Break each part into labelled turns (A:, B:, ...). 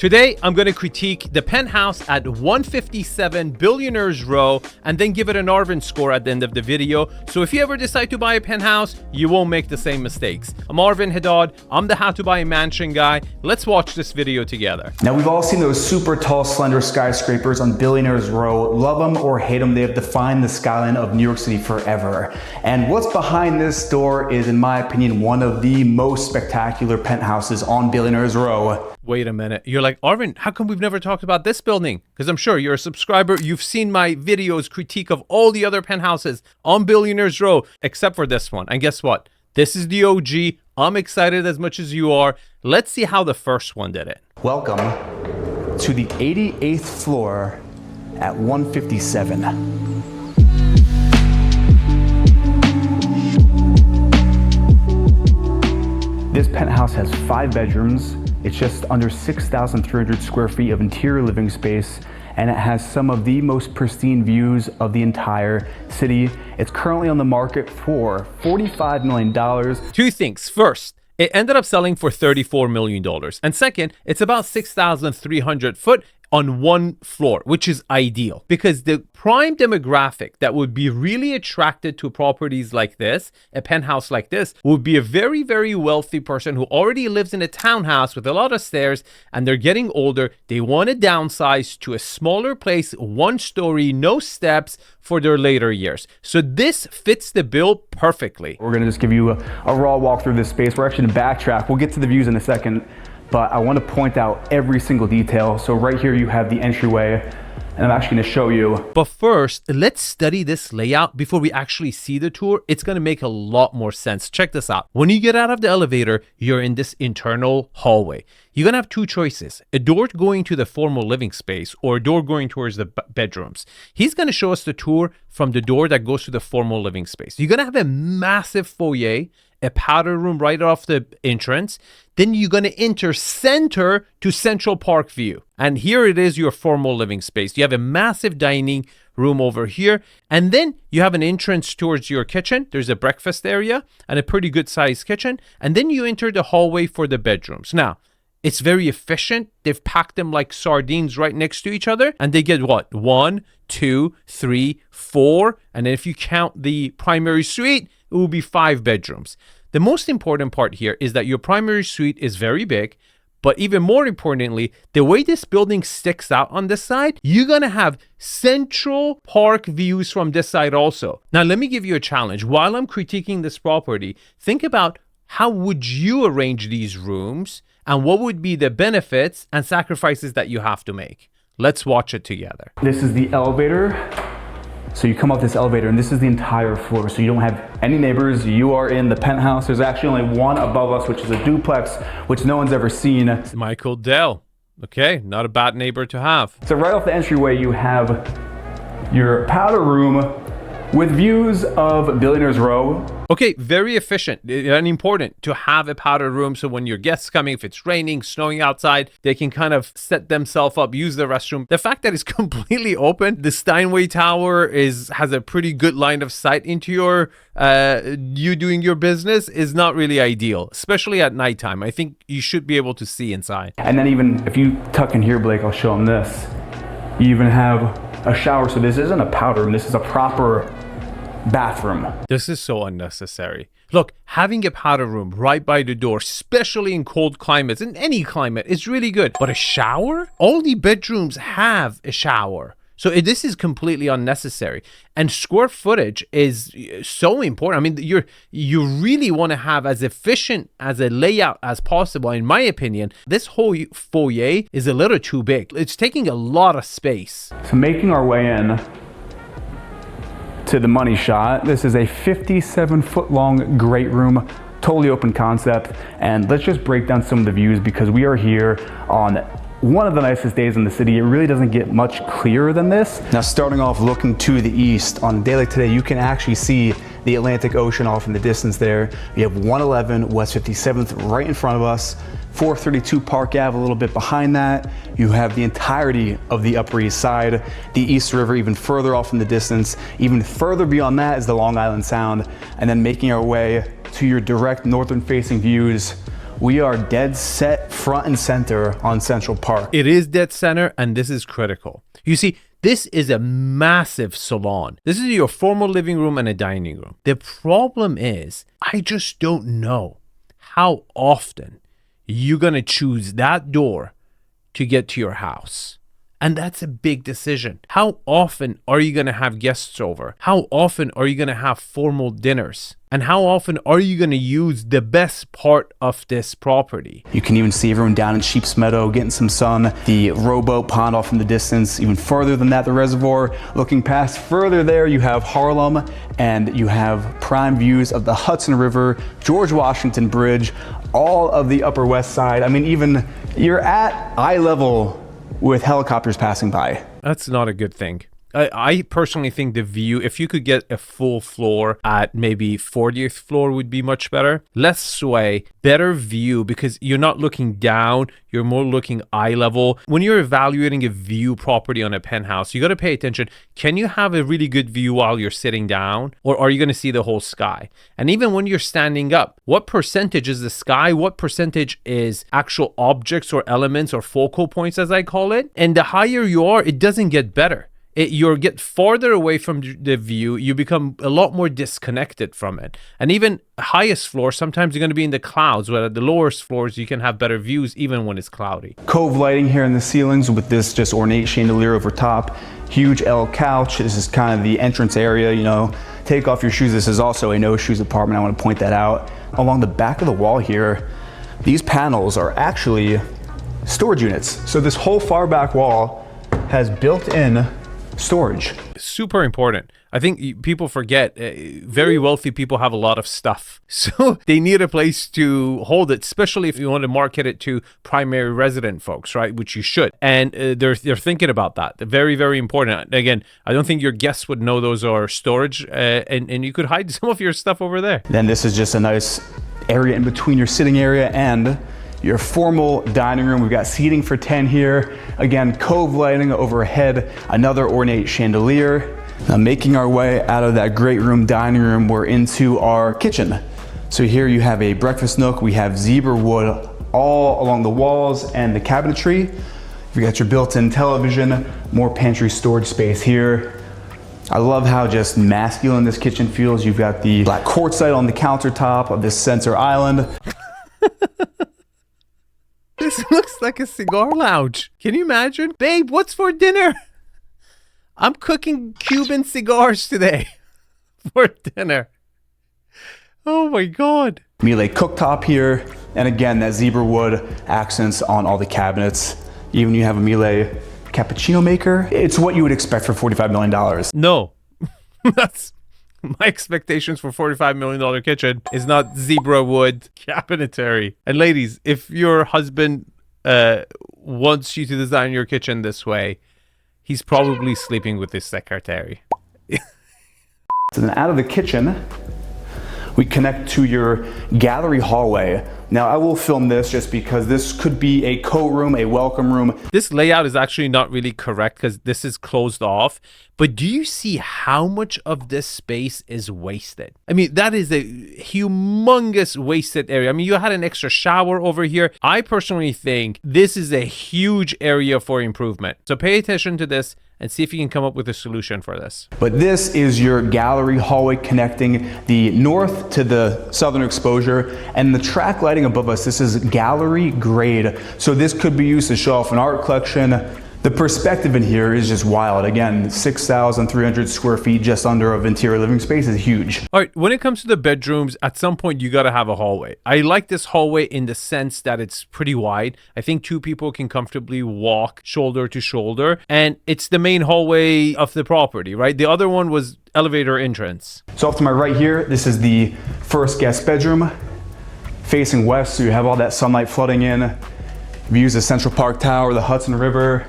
A: Today, I'm going to critique the penthouse at 157 Billionaires Row and then give it an Arvin score at the end of the video. So if you ever decide to buy a penthouse, you won't make the same mistakes. I'm Arvin Haddad. I'm the how to buy a mansion guy. Let's watch this video together.
B: Now, we've all seen those super tall, slender skyscrapers on Billionaires Row. Love them or hate them, they have defined the skyline of New York City forever. And what's behind this door is, in my opinion, one of the most spectacular penthouses on Billionaires Row.
A: Wait a minute. You're like, Arvin, how come we've never talked about this building? Because I'm sure you're a subscriber. You've seen my videos critique of all the other penthouses on Billionaires Row, except for this one. And guess what? This is the OG. I'm excited as much as you are. Let's see how the first one did it.
B: Welcome to the 88th floor at 157. This penthouse has 5 bedrooms. It's just under 6,300 square feet of interior living space, and it has some of the most pristine views of the entire city. It's currently on the market for $45 million.
A: Two things. First, it ended up selling for $34 million. And second, it's about 6,300 foot on one floor, which is ideal because the prime demographic that would be really attracted to properties like this, a penthouse like this, would be a very, very wealthy person who already lives in a townhouse with a lot of stairs and they're getting older. They want to downsize to a smaller place, 1 story, no steps for their later years. So this fits the bill perfectly.
B: We're going to just give you a raw walk through this space. We're actually going to backtrack. We'll get to the views in a second, but I want to point out every single detail. So right here you have the entryway, and I'm actually going to show you.
A: But first, let's study this layout before we actually see the tour. It's going to make a lot more sense. Check this out. When you get out of the elevator, you're in this internal hallway. You're going to have 2 choices, a door going to the formal living space or a door going towards the bedrooms. He's going to show us the tour from the door that goes to the formal living space. You're going to have a massive foyer, a powder room right off the entrance. Then you're going to enter center to Central Park view. And here it is, your formal living space. You have a massive dining room over here. And then you have an entrance towards your kitchen. There's a breakfast area and a pretty good sized kitchen. And then you enter the hallway for the bedrooms. Now, it's very efficient. They've packed them like sardines right next to each other. And they get what? 1, 2, 3, 4. And then if you count the primary suite, it will be 5 bedrooms. The most important part here is that your primary suite is very big, but even more importantly, the way this building sticks out on this side, you're going to have Central Park views from this side also. Now, let me give you a challenge. While I'm critiquing this property, think about how would you arrange these rooms and what would be the benefits and sacrifices that you have to make. Let's watch it together.
B: This is the elevator. So you come up this elevator and this is the entire floor. So you don't have any neighbors. You are in the penthouse. There's actually only one above us, which is a duplex, which no one's ever seen.
A: It's Michael Dell. Okay, not a bad neighbor to have.
B: So right off the entryway, you have your powder room with views of Billionaires Row.
A: Okay, very efficient and important to have a powder room so when your guests coming, if it's raining, snowing outside, they can kind of set themselves up, use the restroom. The fact that it's completely open, the Steinway Tower has a pretty good line of sight into your you doing your business is not really ideal, especially at nighttime. I think you should be able to see inside.
B: And then even if you tuck in here, Blake, I'll show them this. You even have a shower. So this isn't a powder room, this is a proper bathroom.
A: This is so unnecessary. Look, having a powder room right by the door, especially in cold climates, in any climate, is really good. But a shower? All the bedrooms have a shower. So this is completely unnecessary. And square footage is so important. I mean, you really want to have as efficient as a layout as possible. In my opinion, this whole foyer is a little too big. It's taking a lot of space.
B: So making our way in to the money shot. This is a 57-foot long great room, totally open concept. And let's just break down some of the views because we are here on one of the nicest days in the city. It really doesn't get much clearer than this. Now, starting off looking to the east, on a day like today, you can actually see the Atlantic Ocean off in the distance there. We have 111 West 57th right in front of us, 432 Park Ave a little bit behind that. You have the entirety of the Upper East Side, the East River even further off in the distance. Even further beyond that is the Long Island Sound. And then making our way to your direct northern facing views, we are dead set front and center on Central Park.
A: It is dead center, and this is critical. You see, this is a massive salon. This is your formal living room and a dining room. The problem is, I just don't know how often you're going to choose that door to get to your house. And that's a big decision. How often are you going to have guests over? How often are you going to have formal dinners? And how often are you going to use the best part of this property?
B: You can even see everyone down in Sheep's Meadow getting some sun. The rowboat pond off in the distance. Even further than that, the reservoir. Looking past further there, you have Harlem, and you have prime views of the Hudson River, George Washington Bridge, all of the Upper West Side. I mean, even you're at eye level with helicopters passing by.
A: That's not a good thing. I personally think the view, if you could get a full floor at maybe 40th floor would be much better. Less sway, better view, because you're not looking down, you're more looking eye level. When you're evaluating a view property on a penthouse, you got to pay attention. Can you have a really good view while you're sitting down, or are you going to see the whole sky? And even when you're standing up, what percentage is the sky? What percentage is actual objects or elements or focal points, as I call it? And the higher you are, it doesn't get better. You get farther away from the view, you become a lot more disconnected from it. And even highest floor, sometimes you're going to be in the clouds, where at the lowest floors you can have better views even when it's cloudy.
B: Cove lighting here in the ceilings with this just ornate chandelier over top. Huge L couch. This is kind of the entrance area, you know. Take off your shoes. This is also a no shoes apartment. I want to point that out. Along the back of the wall here, these panels are actually storage units. So this whole far back wall has built-in storage.
A: Super important. I think people forget very wealthy people have a lot of stuff. So they need a place to hold it, especially if you want to market it to primary resident folks, right? Which you should. And they're thinking about that. They're very, very important. Again, I don't think your guests would know those are storage, and you could hide some of your stuff over there.
B: Then this is just a nice area in between your sitting area and your formal dining room. We've got seating for 10 here. Again, cove lighting overhead, another ornate chandelier. Now making our way out of that great room dining room, we're into our kitchen. So here you have a breakfast nook. We have zebra wood all along the walls and the cabinetry. You got your built-in television, more pantry storage space here. I love how just masculine this kitchen feels. You've got the black quartzite on the countertop of this center island.
A: This looks like a cigar lounge. Can you imagine? Babe, what's for dinner? I'm cooking Cuban cigars today for dinner. Oh my God.
B: Miele cooktop here. And again, that zebra wood accents on all the cabinets. Even you have a Miele cappuccino maker. It's what you would expect for $45 million.
A: No, that's my expectations for $45 million kitchen is not zebra wood cabinetry. And ladies, if your husband wants you to design your kitchen this way, he's probably sleeping with his secretary.
B: So then out of the kitchen, we connect to your gallery hallway. Now I will film this just because this could be a co-room, a welcome room.
A: This layout is actually not really correct because this is closed off. But do you see how much of this space is wasted? I mean, that is a humongous wasted area. I mean, you had an extra shower over here. I personally think this is a huge area for improvement. So pay attention to this and see if you can come up with a solution for this.
B: But this is your gallery hallway connecting the north to the southern exposure, and the track lighting above us, this is gallery grade. So this could be used to show off an art collection. The perspective in here is just wild. Again, 6,300 square feet just under of interior living space is huge.
A: All right, when it comes to the bedrooms, at some point you got to have a hallway. I like this hallway in the sense that it's pretty wide. I think two people can comfortably walk shoulder to shoulder, and it's the main hallway of the property, right? The other one was elevator entrance.
B: So off to my right here, this is the first guest bedroom, facing west, so you have all that sunlight flooding in. Views of Central Park Tower, the Hudson River.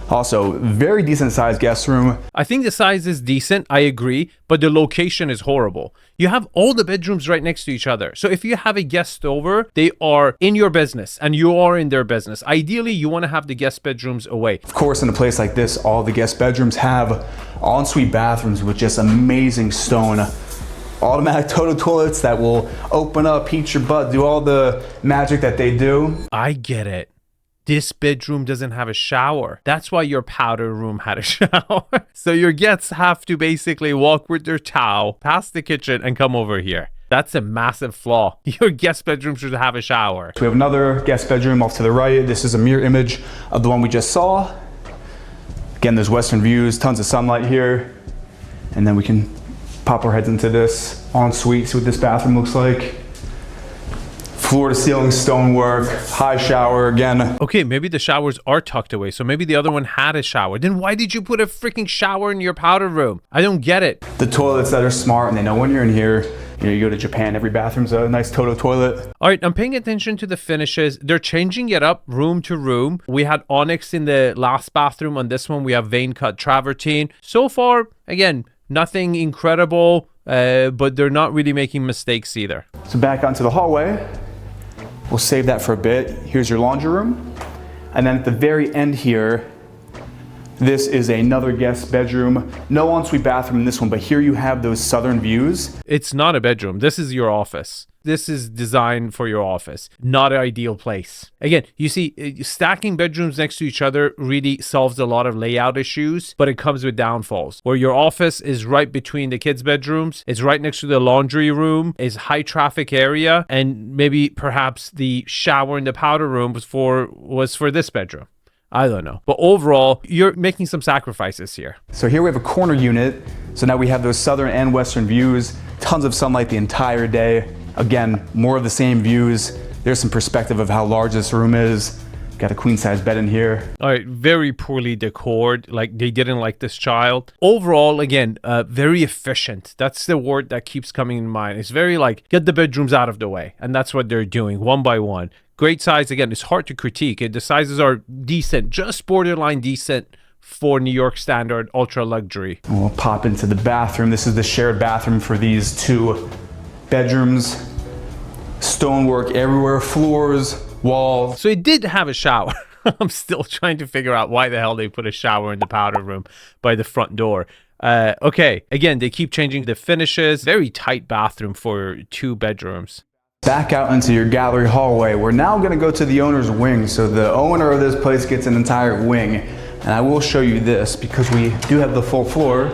B: Also, very decent sized guest room.
A: I think the size is decent, I agree, but the location is horrible. You have all the bedrooms right next to each other. So if you have a guest over, they are in your business and you are in their business. Ideally, you want to have the guest bedrooms away.
B: Of course, in a place like this, all the guest bedrooms have ensuite bathrooms with just amazing stone automatic Toto toilets that will open up, heat your butt, do all the magic that they do.
A: I get it. This bedroom doesn't have a shower. That's why your powder room had a shower. So your guests have to basically walk with their towel past the kitchen and come over here. That's a massive flaw. Your guest bedroom should have a shower.
B: So we have another guest bedroom off to the right. This is a mirror image of the one we just saw. Again, there's western views, tons of sunlight here. And then we can pop our heads into this ensuite, see what this bathroom looks like. Floor to ceiling stonework, high shower again.
A: Okay, maybe the showers are tucked away, so maybe the other one had a shower. Then why did you put a freaking shower in your powder room? I don't get it.
B: The toilets that are smart and they know when you're in here. You know, you go to Japan, every bathroom's a nice Toto toilet.
A: All right, I'm paying attention to the finishes. They're changing it up room to room. We had onyx in the last bathroom. On this one, we have vein cut travertine. So far, again, nothing incredible, but they're not really making mistakes either.
B: So back onto the hallway. We'll save that for a bit. Here's your laundry room. And then at the very end here, this is another guest bedroom. No ensuite bathroom in this one, but here you have those southern views.
A: It's not a bedroom. This is your office. This is designed for your office, not an ideal place. Again, you see, stacking bedrooms next to each other really solves a lot of layout issues, but it comes with downfalls. Where your office is right between the kids' bedrooms, it's right next to the laundry room, is high traffic area, and maybe perhaps the shower in the powder room was for this bedroom. I don't know. But overall, you're making some sacrifices here.
B: So here we have a corner unit. So now we have those southern and western views, tons of sunlight the entire day. Again, more of the same views. There's some perspective of how large this room is. Got a queen size bed in here.
A: All right, very poorly decored. Like they didn't like this child. Overall, again, very efficient. That's the word that keeps coming in mind. It's very like, get the bedrooms out of the way. And that's what they're doing one by one. Great size. Again, it's hard to critique. The sizes are decent, just borderline decent for New York standard ultra luxury.
B: We'll pop into the bathroom. This is the shared bathroom for these two bedrooms. Stonework everywhere, floors, walls.
A: So it did have a shower. I'm still trying to figure out why the hell they put a shower in the powder room by the front door. Okay, again, they keep changing the finishes. Very tight bathroom for 2 bedrooms.
B: Back out into your gallery hallway. We're now gonna go to the owner's wing. So the owner of this place gets an entire wing. And I will show you this because we do have the full floor.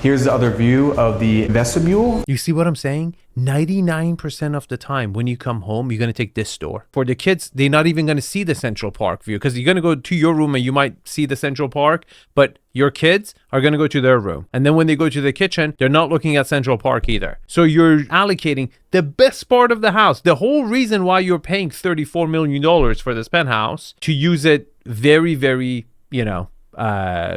B: Here's the other view of the vestibule.
A: You see what I'm saying? 99% of the time when you come home, you're going to take this door. For the kids, they're not even going to see the Central Park view because you're going to go to your room and you might see the Central Park, but your kids are going to go to their room. And then when they go to the kitchen, they're not looking at Central Park either. So you're allocating the best part of the house. The whole reason why you're paying $34 million for this penthouse to use it very, very,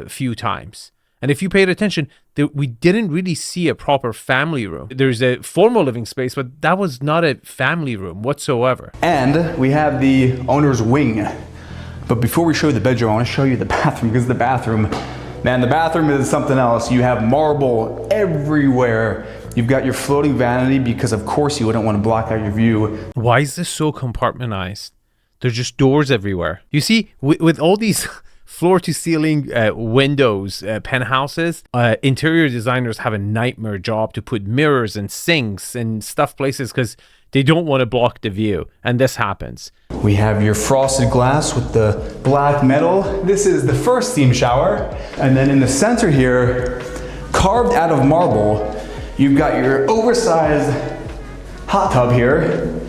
A: few times. And if you paid attention, we didn't really see a proper family room. There's a formal living space, but that was not a family room whatsoever.
B: And we have the owner's wing. But before we show you the bedroom, I want to show you the bathroom because the bathroom is something else. You have marble everywhere. You've got your floating vanity because of course you wouldn't want to block out your view.
A: Why is this so compartmentalized? There's just doors everywhere. You see, with all these floor-to-ceiling windows, penthouses, interior designers have a nightmare job to put mirrors and sinks and stuff places because they don't want to block the view, and this happens.
B: We have your frosted glass with the black metal. This is the first steam shower, and then in the center here, carved out of marble, you've got your oversized hot tub here,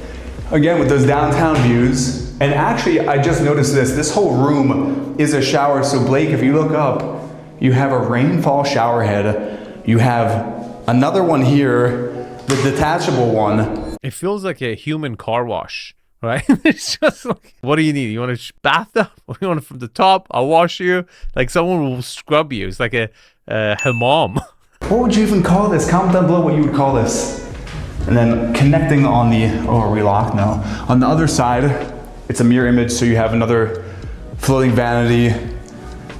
B: again with those downtown views. And actually, I just noticed this whole room is a shower. So Blake, if you look up, you have a rainfall shower head. You have another one here, the detachable one.
A: It feels like a human car wash, right? It's just like, what do you need? You want a bathtub? You want it from the top? I'll wash you. Like someone will scrub you. It's like a hammam.
B: What would you even call this? Comment down below what you would call this. And then connecting on the, are we locked? No. On the other side, it's a mirror image, so you have another floating vanity,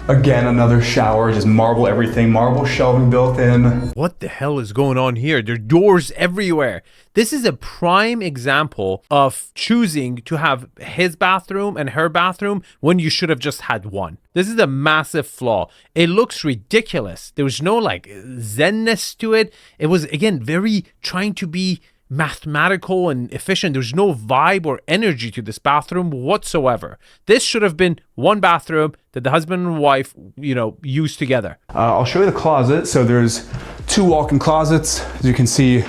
B: Again, another shower, just marble everything, marble shelving built in.
A: What the hell is going on here? There are doors everywhere. This is a prime example of choosing to have his bathroom and her bathroom when you should have just had one. This is a massive flaw. It looks ridiculous. There was no like zenness to it. It was, again, very trying to be mathematical and efficient. There's no vibe or energy to this bathroom whatsoever. This should have been one bathroom that the husband and wife, use together.
B: I'll show you the closet. So there's 2 walk-in closets. As you can see,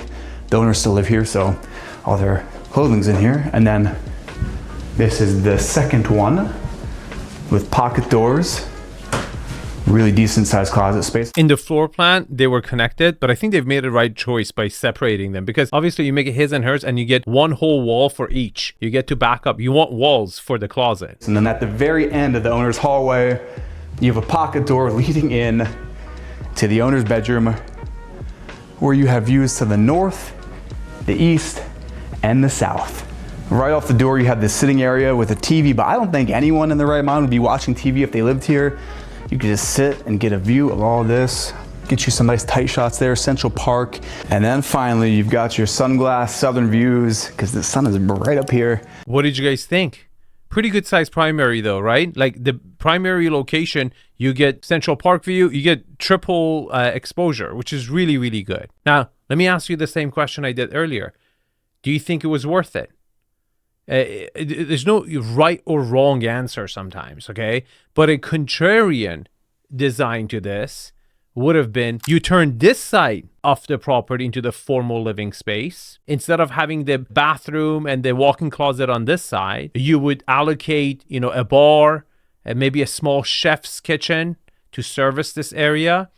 B: the owners still live here, so all their clothing's in here. And then this is the second one with pocket doors. Really decent sized closet space.
A: In the floor plan, they were connected, but I think they've made the right choice by separating them, because obviously you make it his and hers and you get one whole wall for each. You get to back up. You want walls for the closet.
B: And then at the very end of the owner's hallway, you have a pocket door leading in to the owner's bedroom, where you have views to the north, the east, and the south. Right off the door, you have this sitting area with a TV, but I don't think anyone in their right mind would be watching TV if they lived here. You could just sit and get a view of all this. Get you some nice tight shots there, Central Park. And then finally, you've got your sunglass southern views, because the sun is right up here.
A: What did you guys think? Pretty good size primary though, right? Like the primary location, you get Central Park view, you get triple exposure, which is really, really good. Now, let me ask you the same question I did earlier. Do you think it was worth it? There's no right or wrong answer sometimes, okay? But a contrarian design to this would have been, you turn this side of the property into the formal living space. Instead of having the bathroom and the walk-in closet on this side, you would allocate, a bar and maybe a small chef's kitchen to service this area,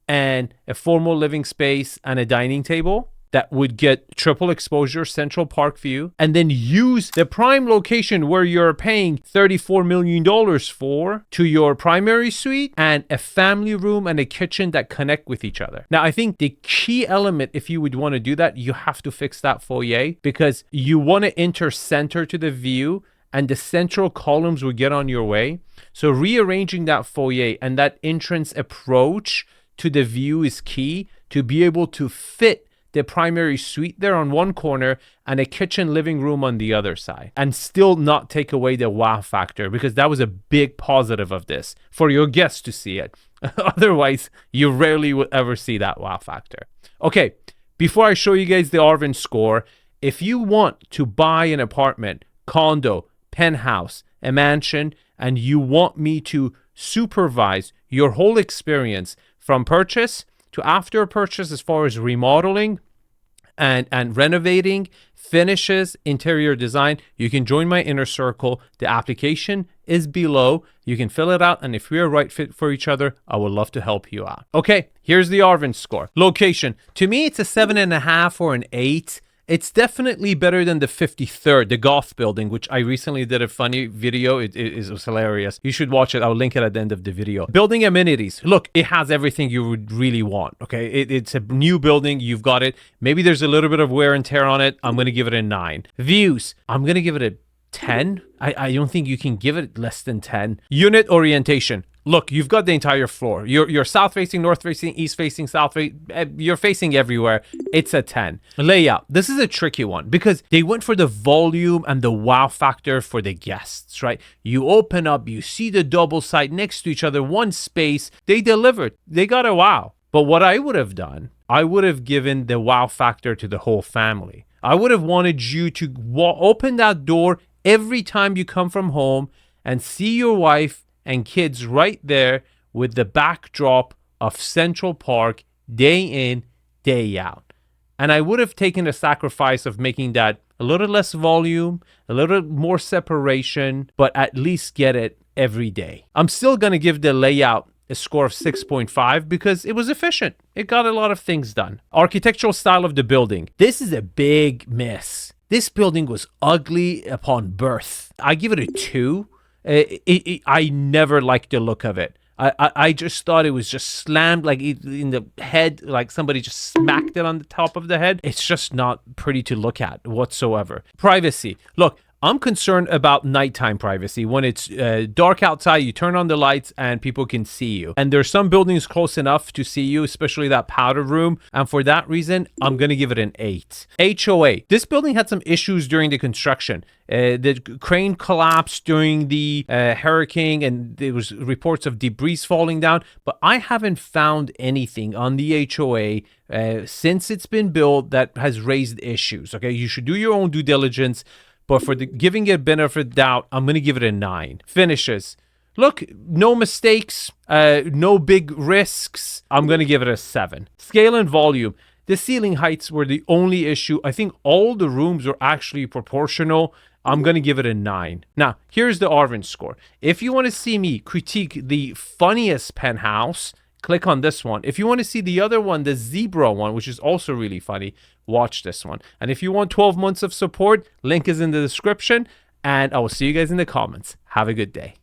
A: and a formal living space and a dining table that would get triple exposure, Central Park view, and then use the prime location where you're paying $34 million for to your primary suite and a family room and a kitchen that connect with each other. Now, I think the key element, if you would want to do that, you have to fix that foyer, because you want to enter center to the view and the central columns will get on your way. So rearranging that foyer and that entrance approach to the view is key to be able to fit the primary suite there on one corner and a kitchen living room on the other side, and still not take away the wow factor, because that was a big positive of this for your guests to see it. Otherwise, you rarely would ever see that wow factor. Okay, before I show you guys the Arvin score, if you want to buy an apartment, condo, penthouse, a mansion, and you want me to supervise your whole experience from purchase to after purchase, as far as remodeling and renovating, finishes, interior design, you can join my inner circle. The application is below. You can fill it out, and if we're a right fit for each other, I would love to help you out. Okay, here's the Arvin score. Location. To me, it's a 7.5 or an 8. It's definitely better than the 53rd, the Goth building, which I recently did a funny video. It was hilarious. You should watch it. I'll link it at the end of the video. Building amenities. Look, it has everything you would really want, okay? It's a new building. You've got it. Maybe there's a little bit of wear and tear on it. I'm going to give it a 9. Views. I'm going to give it a 10. I don't think you can give it less than 10. Unit orientation. Look, you've got the entire floor. You're south facing, north facing, east facing, south facing. You're facing everywhere. It's a 10. Layout. This is a tricky one because they went for the volume and the wow factor for the guests, right? You open up, you see the double side next to each other, one space. They delivered. They got a wow. But what I would have done, I would have given the wow factor to the whole family. I would have wanted you to open that door every time you come from home and see your wife and kids right there with the backdrop of Central Park day in, day out. And I would have taken the sacrifice of making that a little less volume, a little more separation, but at least get it every day. I'm still going to give the layout a score of 6.5 because it was efficient. It got a lot of things done. Architectural style of the building. This is a big miss. This building was ugly upon birth. I give it a 2. I never liked the look of it. I just thought it was just slammed like in the head, like somebody just smacked it on the top of the head. It's just not pretty to look at whatsoever. Privacy. Look, I'm concerned about nighttime privacy. When it's dark outside, you turn on the lights and people can see you. And there's some buildings close enough to see you, especially that powder room. And for that reason, I'm going to give it an 8. HOA. This building had some issues during the construction. The crane collapsed during the hurricane, and there was reports of debris falling down. But I haven't found anything on the HOA since it's been built that has raised issues. Okay, you should do your own due diligence. But for giving it benefit of doubt, I'm going to give it a 9. Finishes. Look, no mistakes, no big risks. I'm going to give it a 7. Scale and volume. The ceiling heights were the only issue. I think all the rooms are actually proportional. I'm going to give it a 9. Now, here's the Arvin score. If you want to see me critique the funniest penthouse, click on this one. If you want to see the other one, the zebra one, which is also really funny, watch this one. And if you want 12 months of support, link is in the description. And I will see you guys in the comments. Have a good day.